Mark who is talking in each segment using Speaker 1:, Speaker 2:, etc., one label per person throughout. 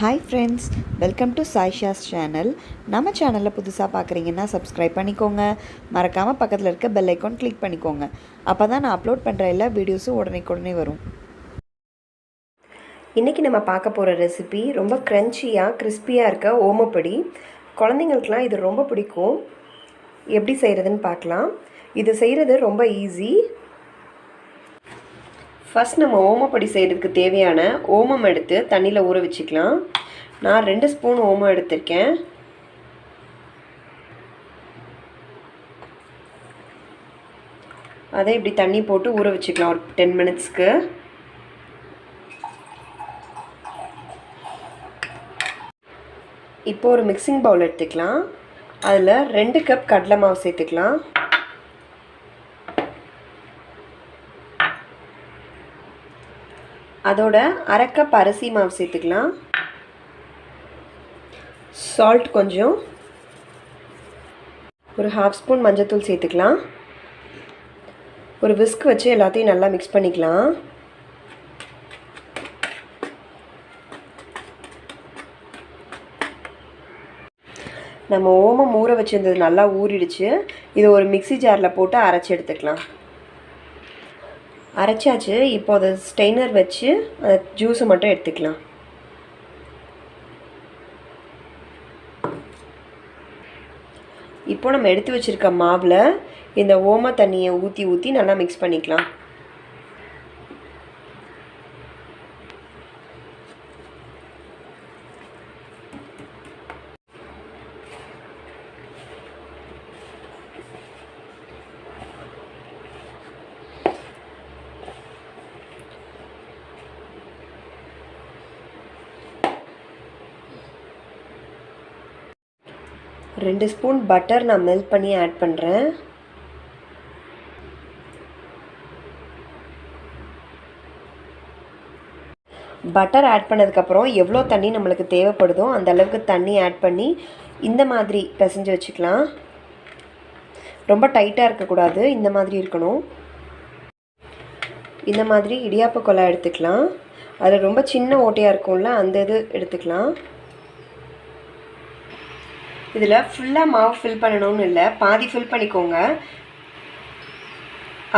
Speaker 1: Hi friends, welcome to Saisha's channel. நம்ம சேனலை புதுசாக பார்க்குறீங்கன்னா சப்ஸ்கிரைப் பண்ணிக்கோங்க. மறக்காமல் பக்கத்தில் இருக்க பெல் ஐக்கான் கிளிக் பண்ணிக்கோங்க. அப்போ தான் நான் அப்லோட் பண்ணுற எல்லா வீடியோஸும் உடனே வரும்.
Speaker 2: இன்றைக்கி நம்ம பார்க்க போகிற ரெசிபி ரொம்ப க்ரன்ச்சியாக கிறிஸ்பியாக இருக்க ஓமப்பொடி. குழந்தைங்களுக்குலாம் இது ரொம்ப பிடிக்கும். எப்படி செய்கிறதுன்னு பார்க்கலாம். இது செய்கிறது ரொம்ப ஈஸி. ஃபஸ்ட் நம்ம ஓமப்பொடி செய்கிறதுக்கு தேவையான ஓமம் எடுத்து தண்ணியில் ஊற வச்சுக்கலாம். நான் 2 ஸ்பூன் ஓமம் எடுத்திருக்கேன். அதை இப்படி தண்ணி போட்டு ஊற வச்சுக்கலாம் ஒரு 10 மினிட்ஸ்க்கு. இப்போ ஒரு மிக்சிங் பவுல் எடுத்துக்கலாம். அதில் 2 கப் கடலை மாவு சேர்த்துக்கலாம். அதோட 1/2 கப் அரிசி மாவு சேர்த்துக்கலாம். சால்ட் கொஞ்சம், ஒரு 1/2 ஸ்பூன் மஞ்சள்தூள் சேர்த்துக்கலாம். ஒரு விஸ்க் வச்சு எல்லாத்தையும் நல்லா மிக்ஸ் பண்ணிக்கலாம். நம்ம ஓமம் ஊற வச்சுருந்தது நல்லா ஊறிடுச்சு. இது ஒரு மிக்ஸி ஜாரில் போட்டு அரைச்சி எடுத்துக்கலாம். அரைச்சாச்சு. இப்போ அதை ஸ்டெய்னர் வச்சு அந்த ஜூஸை மட்டும் எடுத்துக்கலாம். இப்போ நம்ம எடுத்து வச்சுருக்க மாவில் இந்த ஓம தண்ணியை ஊற்றி நல்லா மிக்ஸ் பண்ணிக்கலாம். ரெண்டு ஸ்பூன் பட்டர் நான் மெல்ட் பண்ணி ஆட் பண்ணுறேன். பட்டர் ஆட் பண்ணதுக்கப்புறம் எவ்வளோ தண்ணி நம்மளுக்கு தேவைப்படுதோ அந்த அளவுக்கு தண்ணி ஆட் பண்ணி இந்த மாதிரி பிசைஞ்சு வச்சுக்கலாம். ரொம்ப டைட்டாக இருக்கக்கூடாது, இந்த மாதிரி இருக்கணும். இந்த மாதிரி இடியாப்ப குழா எடுத்துக்கலாம். அதில் ரொம்ப சின்ன ஓட்டையாக இருக்கும்ல, அந்த இது எடுத்துக்கலாம். இதில் ஃபுல்லாக மாவு ஃபில் பண்ணணும்னு இல்லை, பாதி ஃபில் பண்ணிக்கோங்க.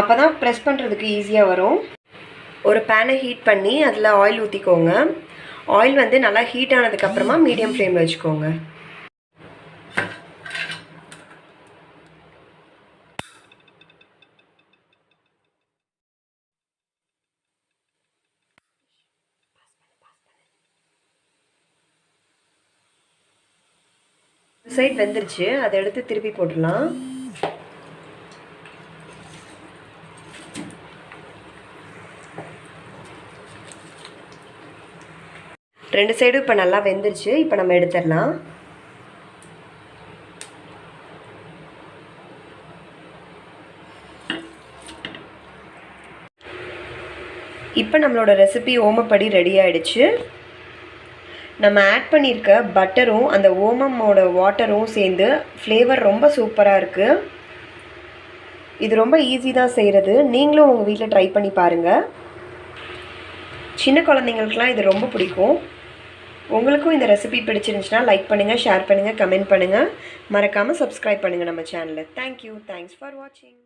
Speaker 2: அப்போ தான் ப்ரெஸ் பண்ணுறதுக்கு ஈஸியாக வரும். ஒரு பேனை ஹீட் பண்ணி அதில் ஆயில் ஊற்றிக்கோங்க. ஆயில் வந்து நல்லா ஹீட் ஆனதுக்கப்புறமா மீடியம் ஃப்ளேமில் வச்சுக்கோங்க. சைட் வெந்துருச்சு, அதை எடுத்து திருப்பி போட்டுடலாம். ரெண்டு சைடும் இப்போ நல்லா வெந்துருச்சு. இப்போ நம்ம எடுத்துடலாம். இப்போ நம்மளோட ரெசிபி ஓமப்படி ரெடி ஆகிடுச்சு. நம்ம ஆட் பண்ணியிருக்க பட்டரும் அந்த ஓமமோட வாட்டரும் சேர்ந்து ஃப்ளேவர் ரொம்ப சூப்பராக இருக்குது. இது ரொம்ப ஈஸி தான் செய்கிறது. நீங்களும் உங்கள் வீட்டில் ட்ரை பண்ணி பாருங்கள். சின்ன குழந்தைங்களுக்குலாம் இது ரொம்ப பிடிக்கும். உங்களுக்கும் இந்த ரெசிபி பிடிச்சிருந்துச்சுன்னா லைக் பண்ணுங்கள், ஷேர் பண்ணுங்கள், கமெண்ட் பண்ணுங்கள். மறக்காமல் சப்ஸ்கிரைப் பண்ணுங்கள் நம்ம சேனலை. தேங்க்யூ. தேங்க்ஸ் ஃபார் வாட்சிங்.